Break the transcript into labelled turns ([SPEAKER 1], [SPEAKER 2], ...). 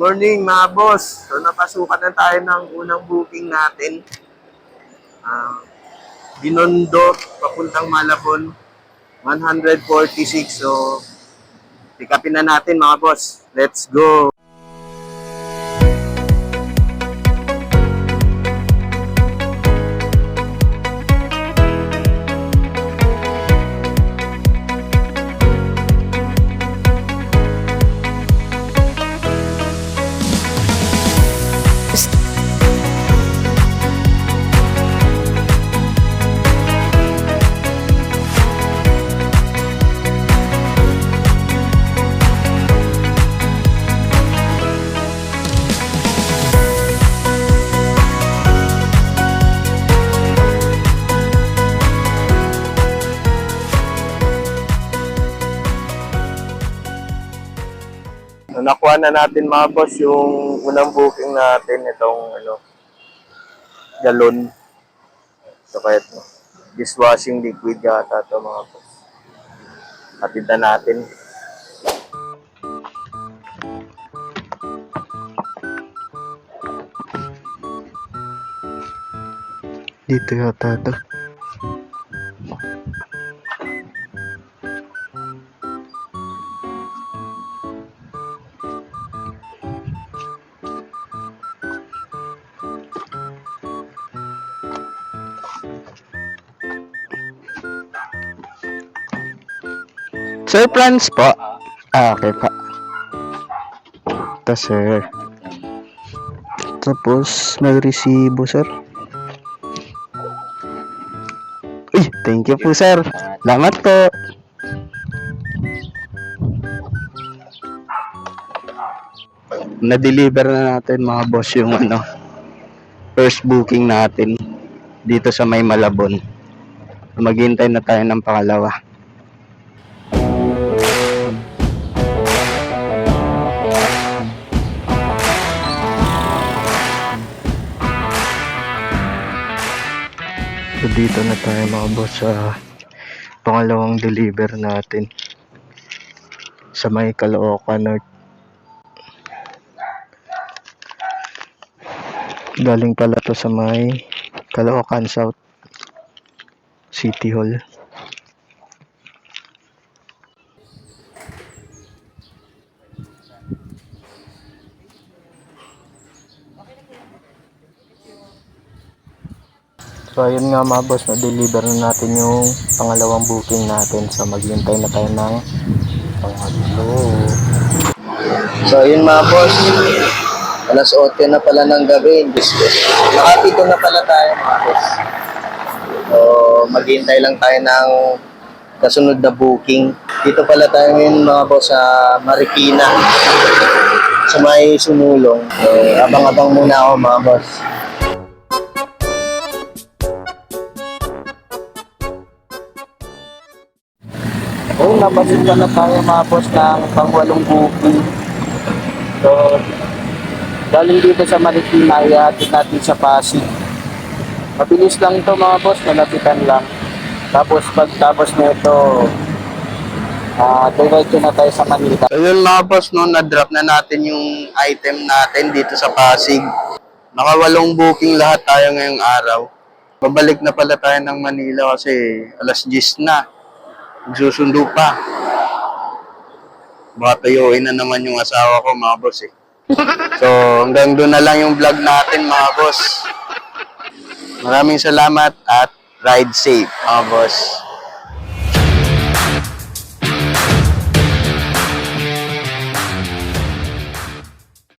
[SPEAKER 1] Morning mga boss. So napasukan na tayo ng unang booking natin. Binondo, papuntang Malabon, 146. So pick upin na natin mga boss. Let's go! So, nakuha na natin mga boss yung unang booking natin, itong galon. So kahit dishwashing liquid yata ito mga boss. Hatid na natin. Dito yata ito. Sir, plans po? Okay pa. Ito, sir. Tapos, may resibo, sir. Uy, thank you po, sir. Salamat po. Na-deliver na natin, mga boss, yung first booking natin dito sa May Malabon. Maghintay na tayo ng pangalawa. So dito na tayo mga boss sa pangalawang deliver natin sa May Caloocan North. Galing pala to sa May Caloocan South City Hall. So ayun nga mga boss, na-deliver na natin yung pangalawang booking natin. So maghintay na tayo ng pangatlo. So ayun mga boss, alas 8 na pala ng gabi. Nakapito na pala tayo mga boss. So maghintay lang tayo ng kasunod na booking. Dito pala tayo ngayon mga boss sa Marikina, sa may Sumulong. So abang-abang muna ako mga boss. Oh, napasunod na tayo mga boss ng pang-8 booking. So, galing dito sa Marikina, ihatid natin sa Pasig. Mabilis lang ito mga boss, malapitan lang. Tapos pagtapos nito, diretso na tayo sa Manila. So yun mga boss, na-drop na natin yung item natin dito sa Pasig. Naka-8 booking lahat tayo ngayong araw. Babalik na pala tayo ng Manila kasi alas 10 na. Magsusundo pa. Baka tuyuin na naman yung asawa ko mga boss eh. So hanggang doon na lang yung vlog natin mga boss. Maraming salamat at ride safe mga boss.